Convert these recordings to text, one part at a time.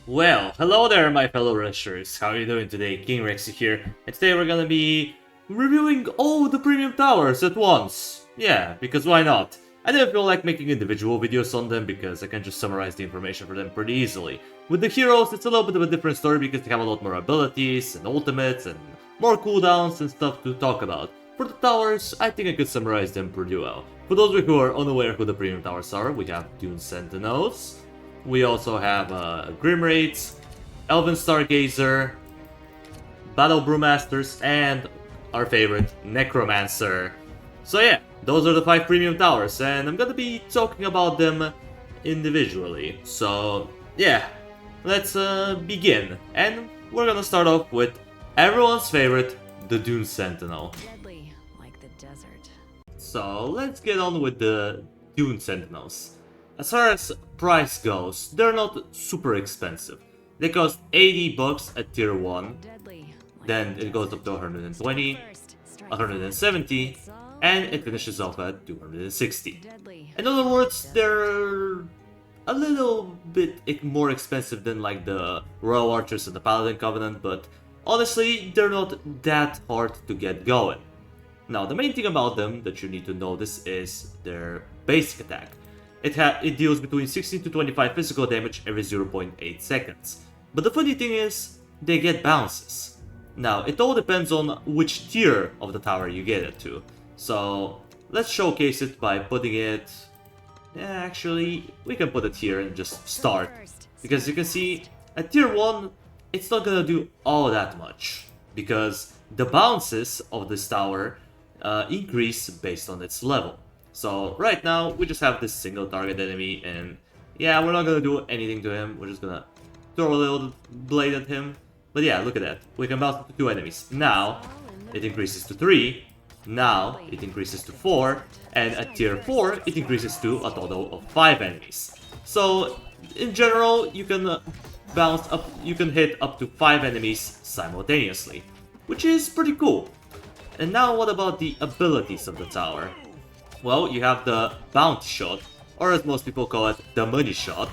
Well, hello there, my fellow rushers. How are you doing today? King Rexy here, and today we're gonna be reviewing all the premium towers at once. Yeah, because why not? I didn't feel like making individual videos on them because I can just summarize the information for them pretty easily. With the heroes, it's a little bit of a different story because they have a lot more abilities and ultimates and more cooldowns and stuff to talk about. For the towers, I think I could summarize them pretty well. For those of you who are unaware who the premium towers are, we have Dune Sentinels. We also have Grim Raids, Elven Stargazer, Battle Brewmasters, and our favorite, Necromancer. So yeah, those are the 5 premium towers, and I'm gonna be talking about them individually. So yeah, let's begin. And we're gonna start off with everyone's favorite, the Dune Sentinel. Deadly, like the desert. So let's get on with the Dune Sentinels. As far as price goes, they're not super expensive. They cost 80 bucks at tier 1, Deadly, like then the it goes up to desert. 120, First, strike 170, first. and it finishes off at 260. Deadly. In other words, they're a little bit more expensive than like the Royal Archers and the Paladin Covenant, but honestly, they're not that hard to get going. Now, the main thing about them that you need to notice is their basic attack. It deals between 16 to 25 physical damage every 0.8 seconds. But the funny thing is, they get bounces. Now, it all depends on which tier of the tower you get it to. So, let's showcase it by putting it... actually, we can put it here and just start. Because you can see, at tier 1, it's not gonna do all that much. Because the bounces of this tower increase based on its level. So right now, we just have this single target enemy, and yeah, we're not gonna do anything to him, we're just gonna throw a little blade at him. But yeah, look at that, we can bounce it to 2 enemies. Now, it increases to 3, now it increases to 4, and at tier 4, it increases to a total of 5 enemies. So, in general, you can hit up to 5 enemies simultaneously, which is pretty cool. And now what about the abilities of the tower? Well, you have the bounty shot, or as most people call it, the money shot.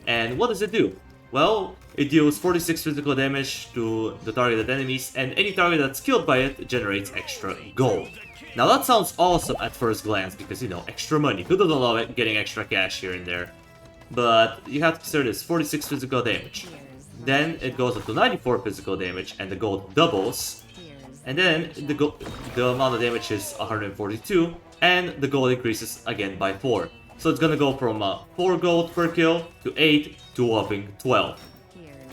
And what does it do? Well, it deals 46 physical damage to the targeted enemies, and any target that's killed by it generates extra gold. Now that sounds awesome at first glance, because you know, extra money. Who doesn't love it, getting extra cash here and there? But you have to consider this, 46 physical damage. Then it goes up to 94 physical damage, and the gold doubles. And then the amount of damage is 142, and the gold increases again by 4. So it's gonna go from 4 gold per kill to 8 to a whopping 12.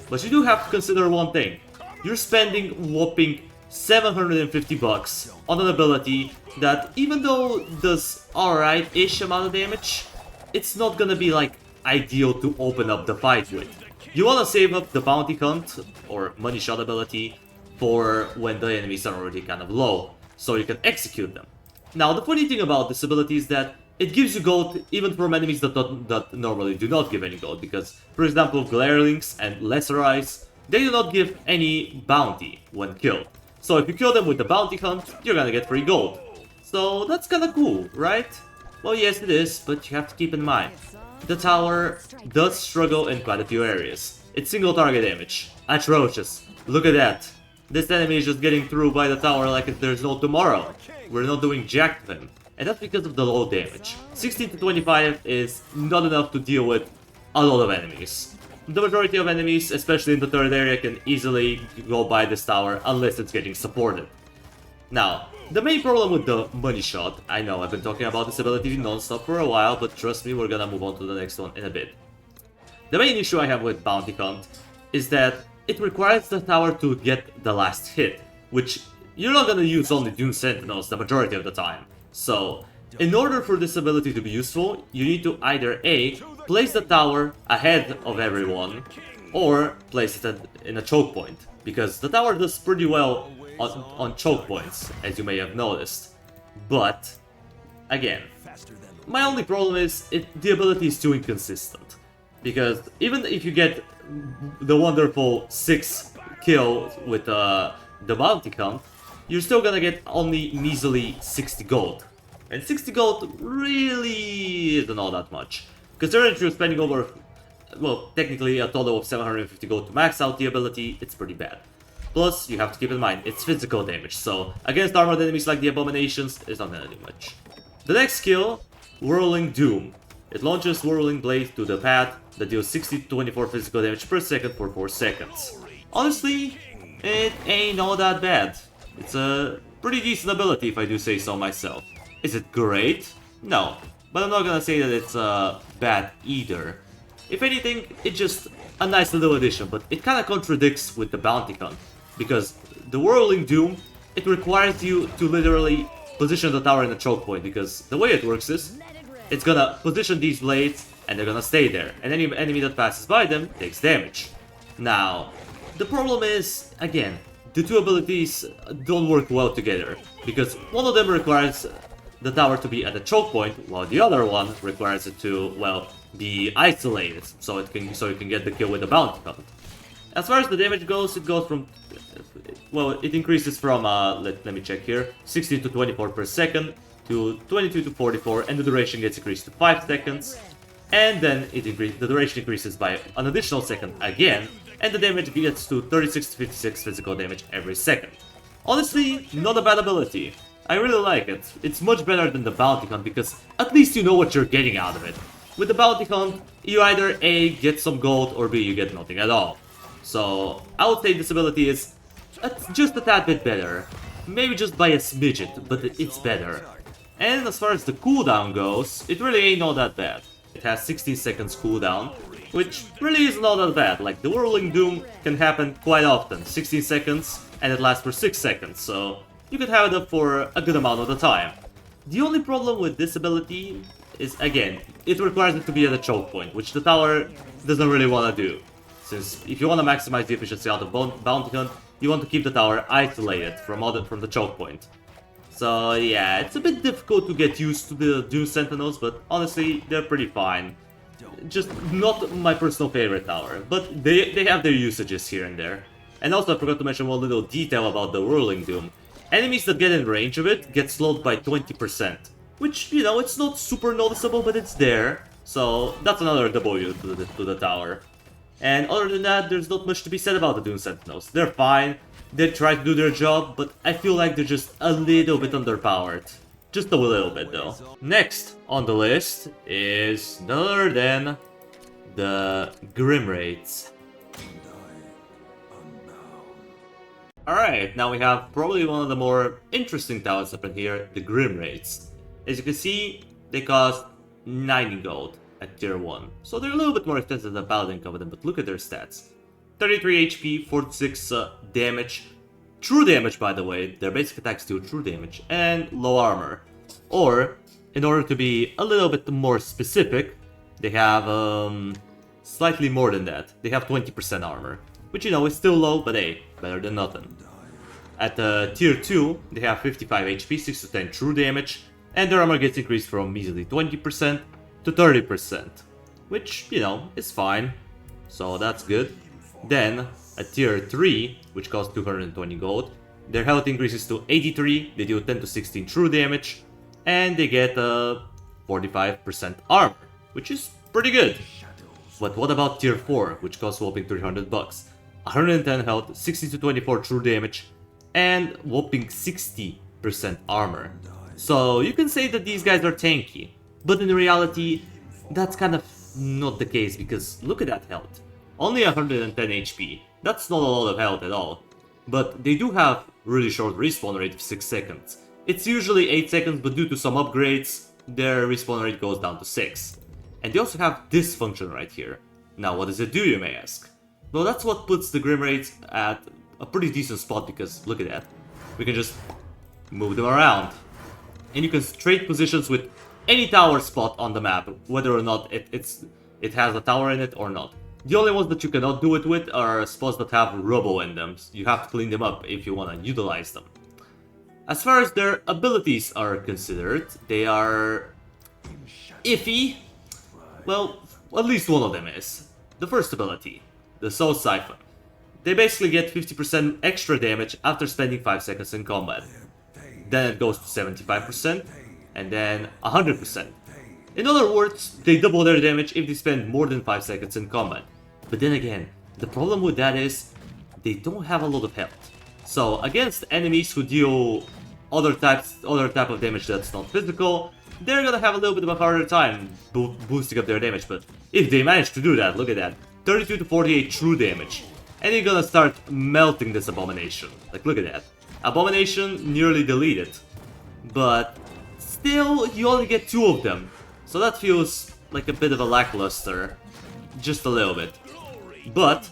But you do have to consider one thing. You're spending whopping 750 bucks on an ability that, even though does alright-ish amount of damage, it's not gonna be like ideal to open up the fight with. You wanna save up the bounty hunt or money shot ability for when the enemies are already kind of low, so you can execute them. Now, the funny thing about this ability is that it gives you gold even from enemies that normally do not give any gold, because, for example, Glarelings and Lesser Eyes, they do not give any bounty when killed. So if you kill them with the bounty hunt, you're gonna get free gold. So that's kinda cool, right? Well, yes it is, but you have to keep in mind, the tower does struggle in quite a few areas. It's single target damage. Atrocious. Look at that. This enemy is just getting through by the tower like if there's no tomorrow. We're not doing jack to him. And that's because of the low damage. 16 to 25 is not enough to deal with a lot of enemies. The majority of enemies, especially in the third area, can easily go by this tower unless it's getting supported. Now, the main problem with the money shot, I know I've been talking about this ability non-stop for a while, but trust me, we're gonna move on to the next one in a bit. The main issue I have with Bounty Hunt is that it requires the tower to get the last hit, which you're not gonna use only Dune Sentinels the majority of the time. So, in order for this ability to be useful, you need to either A, place the tower ahead of everyone, or place it in a choke point, because the tower does pretty well on choke points, as you may have noticed. But, again, my only problem is the ability is too inconsistent. Because even if you get the wonderful 6 kill with the bounty hunt, you're still gonna get only measly 60 gold. And 60 gold really isn't all that much. Considering you're spending over well, technically a total of 750 gold to max out the ability, it's pretty bad. Plus, you have to keep in mind, it's physical damage, so against armored enemies like the Abominations, it's not gonna do much. The next skill, Whirling Doom. It launches Whirling Blade to the pad that deals 60 to 24 physical damage per second for 4 seconds. Honestly, it ain't all that bad. It's a pretty decent ability if I do say so myself. Is it great? No, but I'm not gonna say that it's bad either. If anything, it's just a nice little addition, but it kinda contradicts with the Bounty Hunt. Because the Whirling Doom, it requires you to literally position the tower in a choke point, because the way it works is, it's gonna position these blades, and they're gonna stay there, and any enemy that passes by them takes damage. Now, the problem is, again, the two abilities don't work well together, because one of them requires the tower to be at a choke point, while the other one requires it to, well, be isolated, so you can get the kill with the Bounty Hunt. As far as the damage goes, it goes from, well, it increases from, let me check here, 16 to 24 per second, to 22 to 44, and the duration gets increased to 5 seconds, and then the duration increases by an additional second again, and the damage gets to 36 to 56 physical damage every second. Honestly, not a bad ability. I really like it. It's much better than the Bounty Hunt, because at least you know what you're getting out of it. With the Bounty Hunt, you either A, get some gold, or B, you get nothing at all. So, I would say this ability is just a tad bit better. Maybe just by a smidget, but it's better. And as far as the cooldown goes, it really ain't all that bad. It has 16 seconds cooldown, which really isn't all that bad. Like, the Whirling Doom can happen quite often, 16 seconds, and it lasts for 6 seconds, so you could have it up for a good amount of the time. The only problem with this ability is, again, it requires it to be at a choke point, which the tower doesn't really want to do. Since if you want to maximize the efficiency out of Bounty Hunt, you want to keep the tower isolated from the choke point. So yeah, it's a bit difficult to get used to the Doom Sentinels, but honestly, they're pretty fine. Just not my personal favorite tower, but they have their usages here and there. And also I forgot to mention one little detail about the Whirling Doom. Enemies that get in range of it get slowed by 20%. Which, you know, it's not super noticeable, but it's there. So that's another W to the tower. And other than that, there's not much to be said about the Doom Sentinels. They're fine, they try to do their job, but I feel like they're just a little bit underpowered. Just a little bit though. Next on the list is none other than the Grim Raids. Alright, now we have probably one of the more interesting towers up in here, the Grim Raids. As you can see, they cost 90 gold at tier 1. So they're a little bit more expensive than Paladin Covenant, but look at their stats. 33 HP, 46 damage, true damage by the way, their basic attacks do true damage, and low armor. Or, in order to be a little bit more specific, they have slightly more than that. They have 20% armor, which you know is still low, but hey, better than nothing. At tier 2, they have 55 HP, 6 to 10 true damage, and their armor gets increased from measly 20% to 30%, which, you know, is fine, so that's good. Then, at tier 3, which costs 220 gold, their health increases to 83, they deal 10 to 16 true damage, and they get 45% armor, which is pretty good. But what about tier 4, which costs whopping 300 bucks? 110 health, 60 to 24 true damage, and whopping 60% armor. So you can say that these guys are tanky, but in reality, that's kind of not the case, because look at that health. Only 110 HP, that's not a lot of health at all. But they do have really short respawn rate of 6 seconds. It's usually 8 seconds, but due to some upgrades, their respawn rate goes down to 6. And they also have this function right here. Now what does it do, you may ask? Well, that's what puts the Grim Raids at a pretty decent spot, because look at that. We can just move them around. And you can trade positions with any tower spot on the map, whether or not it has a tower in it or not. The only ones that you cannot do it with are spots that have rubble in them. You have to clean them up if you want to utilize them. As far as their abilities are considered, they are iffy. Well, at least one of them is. The first ability, the Soul Siphon. They basically get 50% extra damage after spending 5 seconds in combat. Then it goes to 75%, and then 100%. In other words, they double their damage if they spend more than 5 seconds in combat. But then again, the problem with that is they don't have a lot of health. So against enemies who deal other type of damage that's not physical, they're gonna have a little bit of a harder time boosting up their damage. But if they manage to do that, look at that, 32 to 48 true damage. And you're gonna start melting this Abomination. Like, look at that. Abomination nearly deleted. But still, you only get 2 of them. So that feels like a bit of a lackluster. Just a little bit. But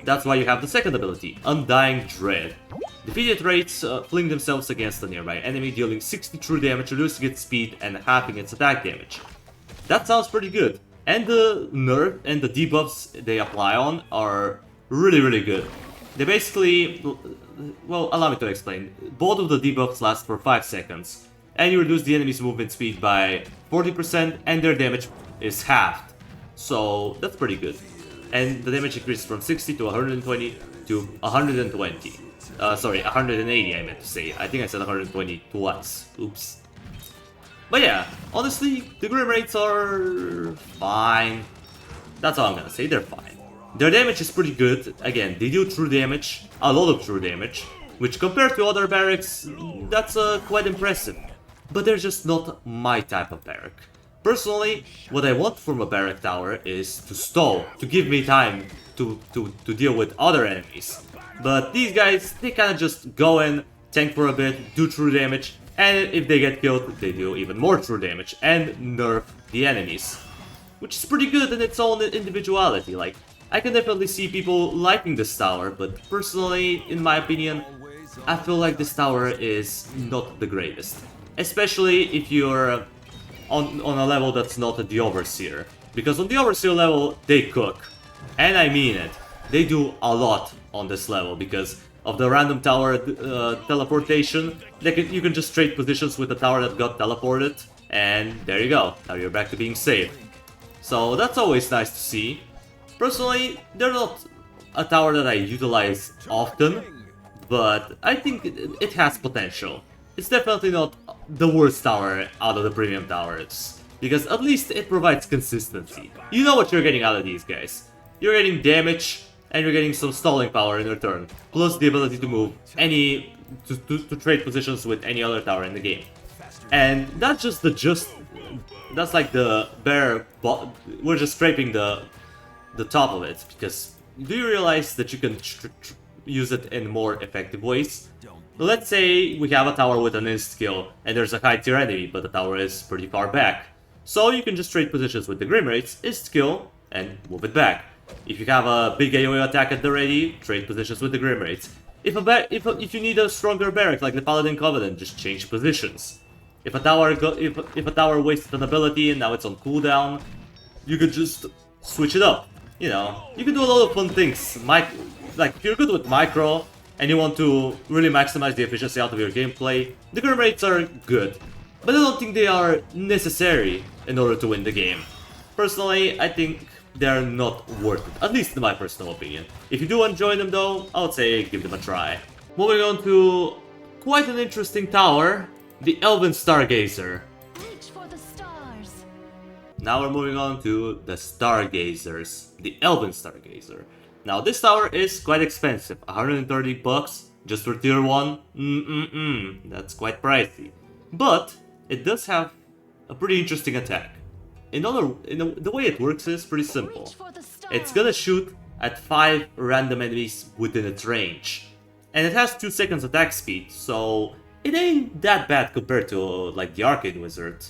that's why you have the second ability, Undying Dread. Defeated rates fling themselves against a nearby enemy, dealing 60 true damage, reducing its speed and halving its attack damage. That sounds pretty good. And the nerf and the debuffs they apply on are really good. They basically, well, allow me to explain. Both of the debuffs last for 5 seconds, and you reduce the enemy's movement speed by 40% and their damage is halved. So that's pretty good. And the damage increases from 60 to 120 to 120. Sorry, 180 I meant to say. I think I said 120 twice. Oops. But yeah, honestly, the Grim rates are fine. That's all I'm gonna say, they're fine. Their damage is pretty good. Again, they do true damage, a lot of true damage, which compared to other barracks, that's quite impressive. But they're just not my type of barrack. Personally, what I want from a barrack tower is to stall, to give me time to deal with other enemies. But these guys, they kinda just go in, tank for a bit, do true damage, and if they get killed, they do even more true damage and nerf the enemies. Which is pretty good in its own individuality. Like, I can definitely see people liking this tower, but personally, in my opinion, I feel like this tower is not the greatest. Especially if you're on a level that's not the Overseer. Because on the Overseer level, they cook. And I mean it. They do a lot on this level because of the random tower teleportation. You can just trade positions with the tower that got teleported, and there you go. Now you're back to being safe. So that's always nice to see. Personally, they're not a tower that I utilize often, but I think it has potential. It's definitely not the worst tower out of the premium towers, because at least it provides consistency. You know what you're getting out of these guys. You're getting damage, and you're getting some stalling power in return, plus the ability to move to trade positions with any other tower in the game. And that's just that's like the bare, we're just scraping the top of it, because do you realize that you can use it in more effective ways? Let's say we have a tower with an inst skill, and there's a high tier enemy, but the tower is pretty far back. So you can just trade positions with the Grim Rates, inst skill, and move it back. If you have a big AoE attack at the ready, trade positions with the Grim Rates. If you need a stronger barrack like the Paladin Covenant, just change positions. If a tower wasted an ability and now it's on cooldown, you could just switch it up. You know, you can do a lot of fun things. Like if you're good with micro and you want to really maximize the efficiency out of your gameplay, the Grim Rates are good. But I don't think they are necessary in order to win the game. Personally, I think they're not worth it, at least in my personal opinion. If you do enjoy them though, I would say give them a try. Moving on to quite an interesting tower, the Elven Stargazer. Reach for the stars. Now we're moving on to the Stargazers, the Elven Stargazer. Now this tower is quite expensive, 130 bucks just for tier 1. That's quite pricey. But it does have a pretty interesting attack. The way it works is pretty simple. It's gonna shoot at 5 random enemies within its range. And it has 2 seconds attack speed, so it ain't that bad compared to like the Arcane Wizard.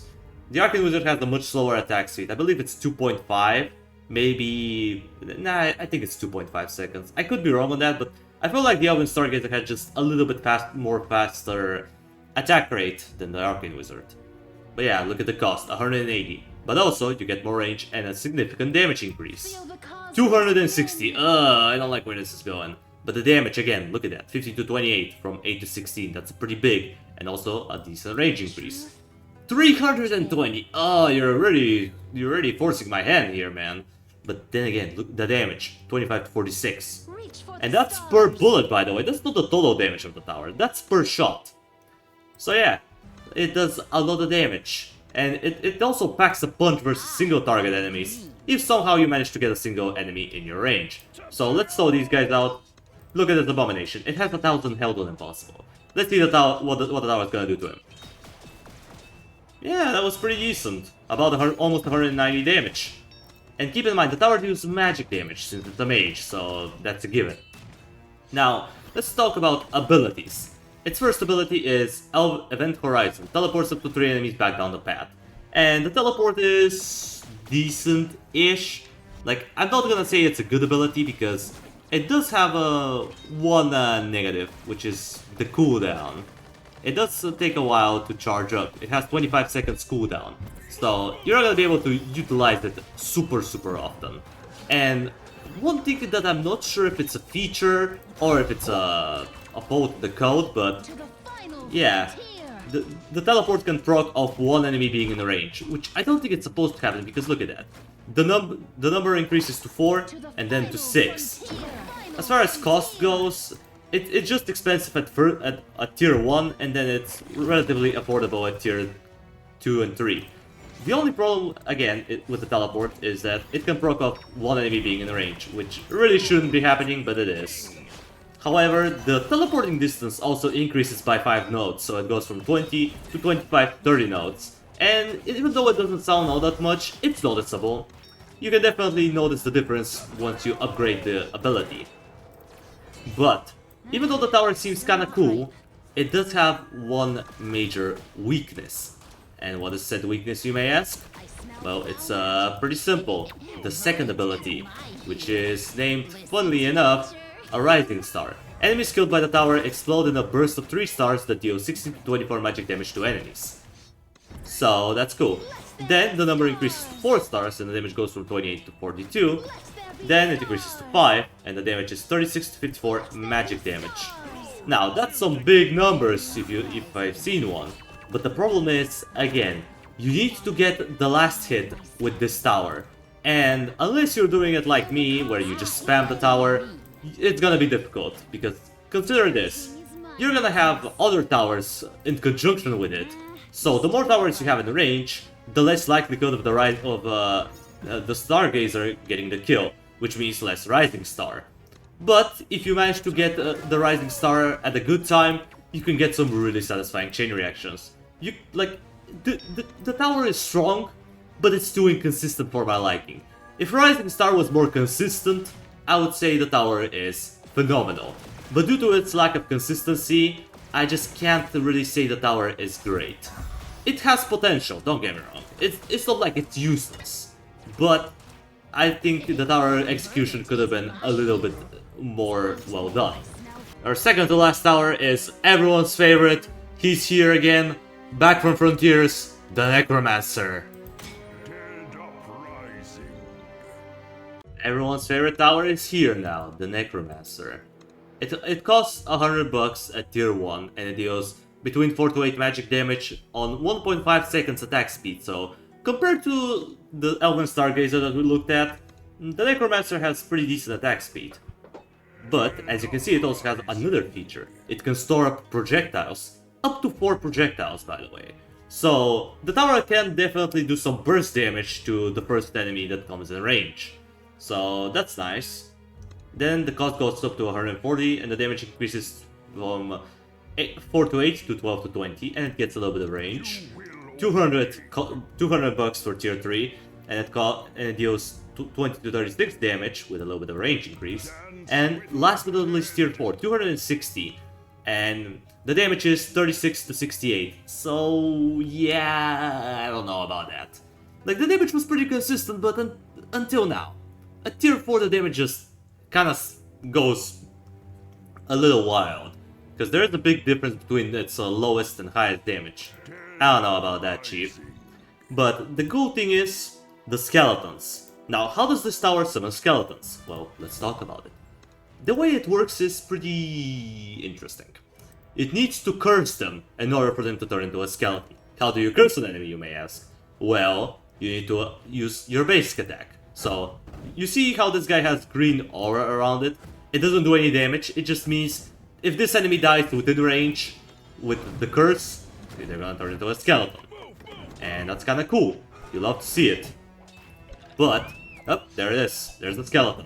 The Arcane Wizard has a much slower attack speed. I believe it's 2.5, maybe... Nah, I think it's 2.5 seconds. I could be wrong on that, but I feel like the Elven Stargazer had just a little bit faster attack rate than the Arcane Wizard. But yeah, look at the cost, 180. But also, you get more range and a significant damage increase. 260, I don't like where this is going. But the damage, again, look at that, 15 to 28 from 8 to 16, that's pretty big. And also a decent range increase. 320, you're already forcing my hand here, man. But then again, look at the damage, 25 to 46. And that's per bullet, by the way, that's not the total damage of the tower, that's per shot. So yeah, it does a lot of damage. and it also packs a punch versus single target enemies, if somehow you manage to get a single enemy in your range. So let's throw these guys out. Look at this abomination, it has 1000 health on impossible. Let's see what the tower is gonna do to him. Yeah, that was pretty decent, about almost 190 damage. And keep in mind, the tower deals magic damage since it's a mage, so that's a given. Now, let's talk about abilities. Its first ability is Event Horizon, teleports up to 3 enemies back down the path. And the teleport is decent-ish. Like, I'm not gonna say it's a good ability because it does have one negative, which is the cooldown. It does take a while to charge up. It has 25 seconds cooldown. So you're not gonna be able to utilize it super often. And one thing that I'm not sure if it's a feature or if it's a part of the code, but yeah, the teleport can proc off one enemy being in the range, which I don't think it's supposed to happen because look at that. The number increases to 4 and then to 6. As far as cost goes, it's just expensive at tier 1 and then it's relatively affordable at tier 2 and 3. The only problem, again, with the teleport is that it can proc off one enemy being in range, which really shouldn't be happening, but it is. However, the teleporting distance also increases by 5 nodes, so it goes from 20 to 25 to 30 nodes. And even though it doesn't sound all that much, it's noticeable. You can definitely notice the difference once you upgrade the ability. But, even though the tower seems kinda cool, it does have one major weakness. And what is said weakness, you may ask? Well, it's pretty simple. The second ability, which is named, funnily enough, a Rising Star. Enemies killed by the tower explode in a burst of 3 stars that deal 16 to 24 magic damage to enemies. So, that's cool. Then, the number increases to 4 stars and the damage goes from 28 to 42. Then it increases to 5 and the damage is 36 to 54 magic damage. Now, that's some big numbers if I've seen one. But the problem is, again, you need to get the last hit with this tower. And unless you're doing it like me, where you just spam the tower, it's gonna be difficult. Because consider this, you're gonna have other towers in conjunction with it. So the more towers you have in range, the less likelihood of the Stargazer getting the kill, which means less Rising Star. But if you manage to get the Rising Star at a good time, you can get some really satisfying chain reactions. The tower is strong, but it's too inconsistent for my liking. If Rising Star was more consistent, I would say the tower is phenomenal. But due to its lack of consistency, I just can't really say the tower is great. It has potential, don't get me wrong. It's not like it's useless. But I think the tower execution could have been a little bit more well done. Our second to last tower is everyone's favorite. He's here again, back from Frontiers, the Necromancer. Everyone's favorite tower is here now, the Necromancer. It costs $100 at tier 1 and it deals between 4 to 8 magic damage on 1.5 seconds attack speed, so compared to the Elven Stargazer that we looked at, the Necromancer has pretty decent attack speed. But, as you can see, it also has another feature. It can store up projectiles. Up to 4 projectiles, by the way. So, the tower can definitely do some burst damage to the first enemy that comes in range. So, that's nice. Then the cost goes up to 140, and the damage increases from 4 to 8 to 12 to 20, and it gets a little bit of range. $200 for tier 3, and it deals 20 to 36 damage with a little bit of range increase. And last but not least, tier 4, 260, and the damage is 36 to 68. So yeah, I don't know about that. Like, the damage was pretty consistent, but until now. At tier 4 the damage just kinda goes a little wild. Because there is a big difference between its lowest and highest damage. I don't know about that, Chief. But the cool thing is the skeletons. Now, how does this tower summon skeletons? Well, let's talk about it. The way it works is pretty interesting. It needs to curse them in order for them to turn into a skeleton. How do you curse an enemy, you may ask? Well, you need to use your basic attack. So, you see how this guy has green aura around it? It doesn't do any damage, it just means if this enemy dies within range with the curse, they're gonna turn into a skeleton. And that's kinda cool. You love to see it. But, oh, there it is. There's the skeleton.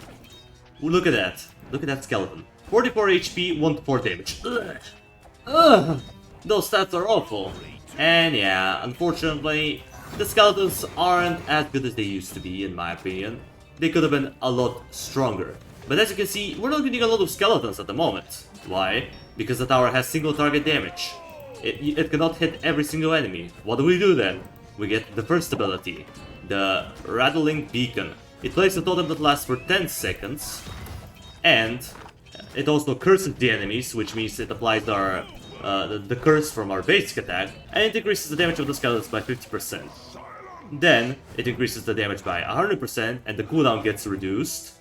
Ooh, look at that. Look at that skeleton. 44 HP, 1 to 4 damage. Ugh. Ugh. Those stats are awful. And yeah, unfortunately, the skeletons aren't as good as they used to be, in my opinion. They could have been a lot stronger. But as you can see, we're not getting a lot of skeletons at the moment. Why? Because the tower has single target damage. It cannot hit every single enemy. What do we do then? We get the first ability, the Rattling Beacon. It plays a totem that lasts for 10 seconds, and it also curses the enemies, which means it applies our the curse from our basic attack, and it increases the damage of the skeletons by 50%. Then it increases the damage by 100%, and the cooldown gets reduced.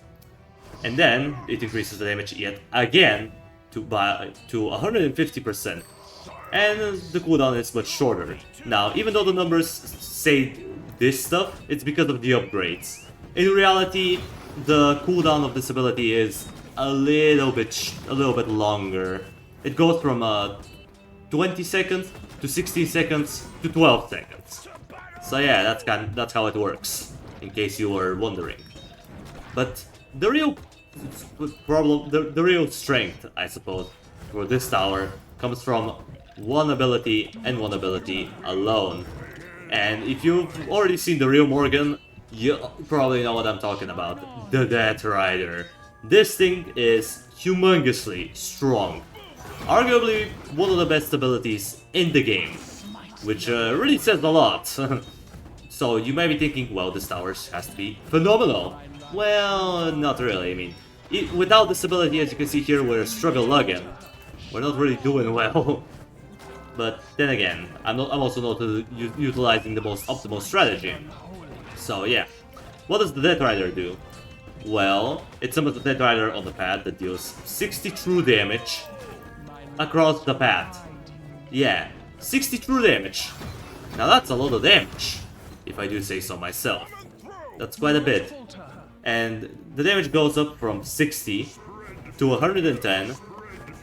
And then it increases the damage yet again to 150%. And the cooldown is much shorter. Now, even though the numbers say this stuff, it's because of the upgrades. In reality, the cooldown of this ability is a little bit longer. It goes from 20 seconds to 16 seconds to 12 seconds. So yeah, that's how it works, in case you were wondering. But the real problem, the real strength, I suppose, for this tower comes from one ability and one ability alone. And if you've already seen the real Morgan, you probably know what I'm talking about. The Death Rider. This thing is humongously strong. Arguably one of the best abilities in the game, which really says a lot. So you may be thinking, well, this tower has to be phenomenal. Well, not really. I mean, without this ability, as you can see here, we're struggle again. We're not really doing well. But then again, I'm also not utilizing the most optimal strategy. So yeah, what does the Death Rider do? Well, it summons the Death Rider on the pad that deals 60 true damage across the path. Yeah, 60 true damage. Now that's a lot of damage, if I do say so myself. That's quite a bit. And the damage goes up from 60 to 110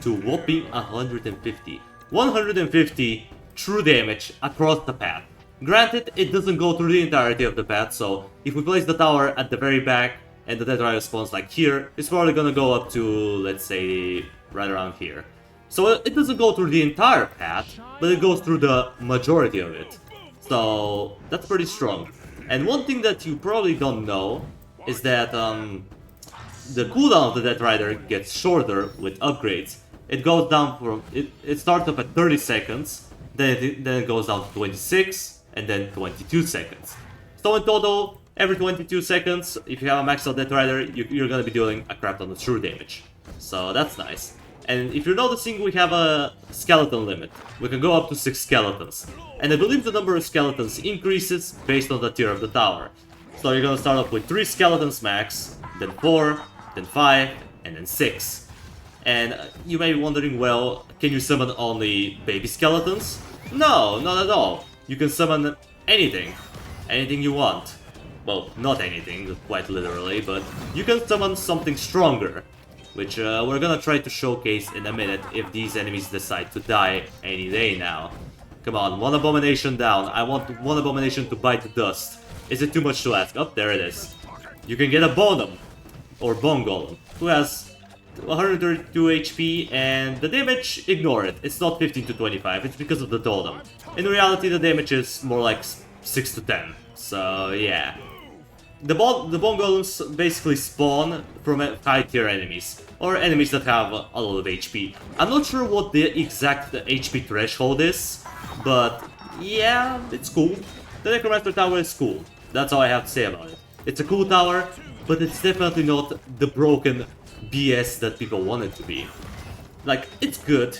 to whopping 150. 150 true damage across the path. Granted, it doesn't go through the entirety of the path, so if we place the tower at the very back and the Death Rider spawns like here, it's probably gonna go up to, let's say, right around here. So it doesn't go through the entire path, but it goes through the majority of it. So that's pretty strong. And one thing that you probably don't know is that the cooldown of the Death Rider gets shorter with upgrades. It goes down from, it starts up at 30 seconds, then it goes down to 26, and then 22 seconds. So in total, every 22 seconds, if you have a maxed out Death Rider, you're gonna be dealing a crap ton of true damage. So that's nice. And if you're noticing, we have a skeleton limit. We can go up to 6 skeletons. And I believe the number of skeletons increases based on the tier of the tower. So you're gonna start off with 3 skeletons max, then 4, then 5, and then 6. And you may be wondering, well, can you summon only baby skeletons? No, not at all. You can summon anything. Anything you want. Well, not anything, quite literally, but you can summon something stronger. Which we're gonna try to showcase in a minute if these enemies decide to die any day now. Come on, 1 abomination down. I want 1 abomination to bite the dust. Is it too much to ask? Oh, there it is. You can get a Bonum, or Bone Golem, who has 132 HP, and the damage, ignore it. It's not 15 to 25, it's because of the totem. In reality, the damage is more like 6 to 10. So, yeah. The Bone Golems basically spawn from high tier enemies, or enemies that have a lot of HP. I'm not sure what the exact HP threshold is, but yeah, it's cool. The Necromancer tower is cool. That's all I have to say about it. It's a cool tower, but it's definitely not the broken BS that people want it to be. Like, it's good,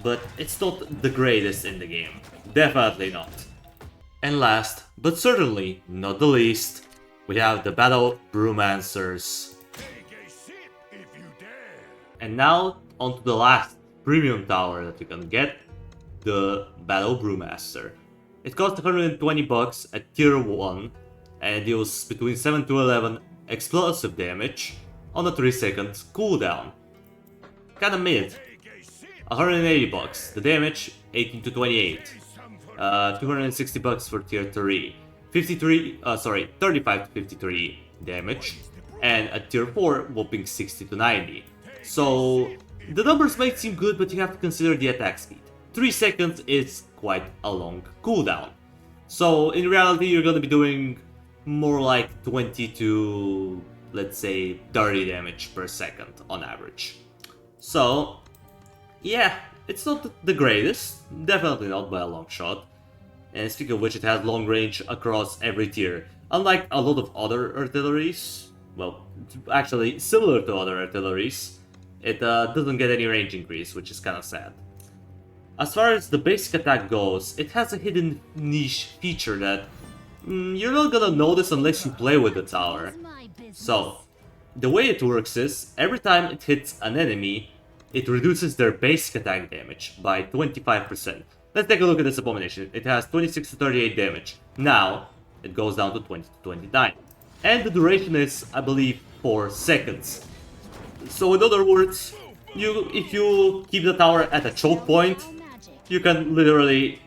but it's not the greatest in the game. Definitely not. And last, but certainly not the least, we have the Battle Brewmancers. And now, onto the last premium tower that you can get, the Battle Brewmaster. It costs 120 bucks at tier 1, and deals between 7 to 11 explosive damage on a 3 second cooldown. Kinda mid. 180 bucks, the damage 18 to 28. $260 for tier 3. 35 to 53 damage. And at tier 4, whopping 60 to 90. So, the numbers might seem good, but you have to consider the attack speed. 3 seconds is quite a long cooldown. So, in reality, you're gonna be doing more like 20 to, let's say, 30 damage per second on average. So, yeah, it's not the greatest, definitely not by a long shot. And speaking of which, it has long range across every tier. Unlike a lot of other artilleries, well, actually similar to other artilleries, it doesn't get any range increase, which is kind of sad. As far as the basic attack goes, it has a hidden niche feature that you're not gonna notice unless you play with the tower. So, the way it works is, every time it hits an enemy, it reduces their basic attack damage by 25%. Let's take a look at this abomination. It has 26 to 38 damage. Now, it goes down to 20 to 29. And the duration is, I believe, 4 seconds. So in other words, if you keep the tower at a choke point, you can literally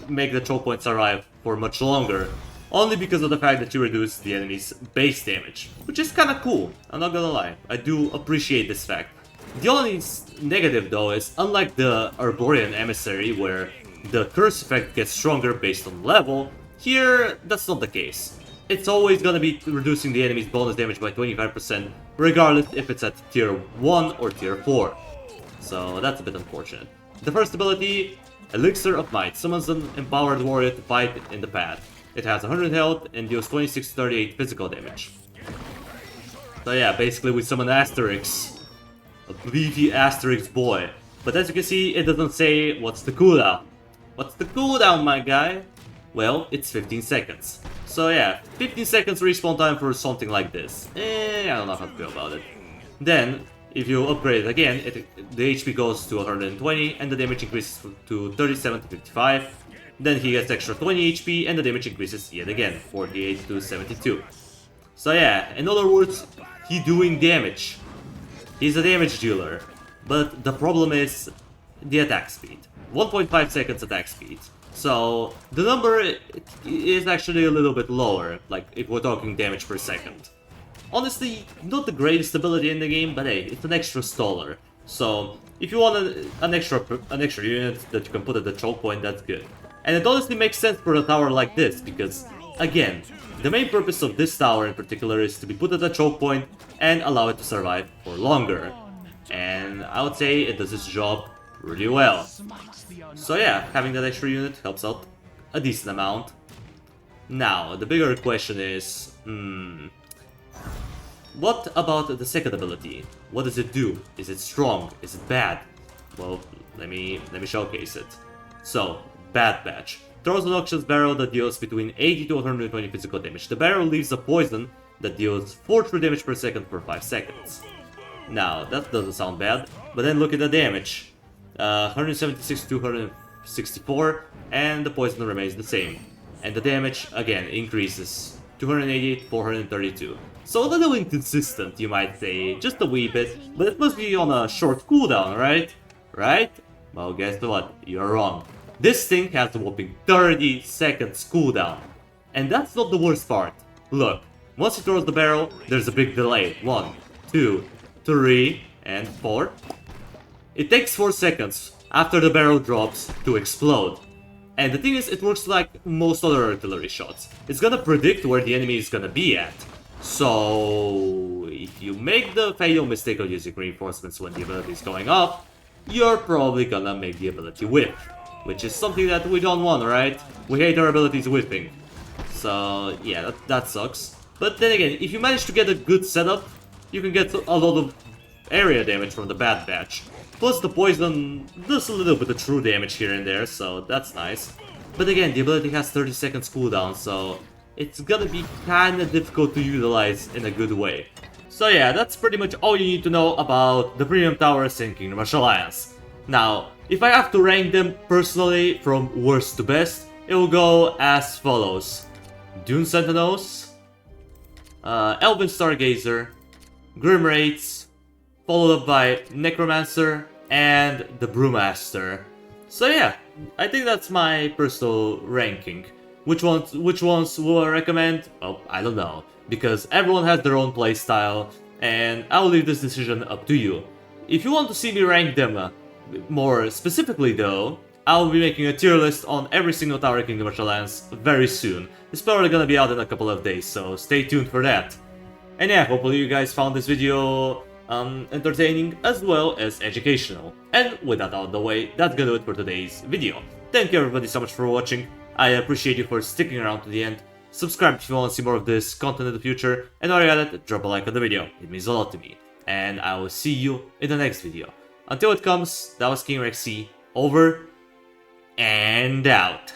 make the choke point survive for much longer. Only because of the fact that you reduce the enemy's base damage. Which is kinda cool, I'm not gonna lie. I do appreciate this fact. The only negative though is, unlike the Arborean Emissary, where the curse effect gets stronger based on level, here that's not the case. It's always gonna be reducing the enemy's bonus damage by 25%, regardless if it's at tier 1 or tier 4. So that's a bit unfortunate. The first ability, Elixir of Might, summons an empowered warrior to fight in the path. It has 100 health and deals 26 to 38 physical damage. So yeah, basically we summon Asterix. A beefy Asterix boy. But as you can see, it doesn't say what's the cooldown. What's the cooldown, my guy? Well, it's 15 seconds. So yeah, 15 seconds respawn time for something like this. I don't know how to feel about it. Then, if you upgrade it again, the HP goes to 120 and the damage increases to 37 to 55. Then he gets extra 20 HP and the damage increases yet again, 48 to 72. So yeah, in other words, he's doing damage. He's a damage dealer. But the problem is the attack speed. 1.5 seconds attack speed. So the number is actually a little bit lower, like if we're talking damage per second. Honestly, not the greatest ability in the game, but hey, it's an extra staller. So if you want an extra unit that you can put at the choke point, that's good. And it honestly makes sense for a tower like this, because, again, the main purpose of this tower in particular is to be put at a choke point and allow it to survive for longer. And I would say it does its job really well. So yeah, having that extra unit helps out a decent amount. Now, the bigger question is, what about the second ability? What does it do? Is it strong? Is it bad? Well, let me showcase it. So, Bad Batch. Throws an auction's barrel that deals between 80 to 120 physical damage. The barrel leaves a poison that deals 4 true damage per second for 5 seconds. Now, that doesn't sound bad, but then look at the damage. 176 to 264, and the poison remains the same. And the damage, again, increases. 288, 432. So a little inconsistent, you might say, just a wee bit, but it must be on a short cooldown, right? Right? Well, guess what? You're wrong. This thing has a whopping 30 seconds cooldown. And that's not the worst part. Look, once he throws the barrel, there's a big delay. 1, 2, 3, and 4. It takes 4 seconds after the barrel drops to explode. And the thing is, it works like most other artillery shots. It's gonna predict where the enemy is gonna be at. So, if you make the fatal mistake of using reinforcements when the ability is going off, you're probably gonna make the ability whiff. Which is something that we don't want, right? We hate our abilities whiffing. So, yeah, that sucks. But then again, if you manage to get a good setup, you can get a lot of area damage from the Bad Batch. Plus the poison does a little bit of true damage here and there, so that's nice. But again, the ability has 30 seconds cooldown, so it's gonna be kinda difficult to utilize in a good way. So yeah, that's pretty much all you need to know about the Premium Towers in Kingdom Rush Alliance. Now, if I have to rank them personally from worst to best, it will go as follows. Dune Sentinels, Elven Stargazer, Grim Wraiths, followed up by Necromancer, and the Brewmaster. So yeah, I think that's my personal ranking. Which ones will I recommend? Well, I don't know, because everyone has their own playstyle, and I'll leave this decision up to you. If you want to see me rank them more specifically though, I'll be making a tier list on every single Tower Kingdom Martial Lance very soon. It's probably gonna be out in a couple of days, so stay tuned for that. And yeah, hopefully you guys found this video entertaining as well as educational. And with that out of the way, that's gonna do it for today's video. Thank you everybody so much for watching. I appreciate you for sticking around to the end. Subscribe if you want to see more of this content in the future. And while you're at it, drop a like on the video. It means a lot to me. And I will see you in the next video. Until it comes, that was King Rexy, over and out.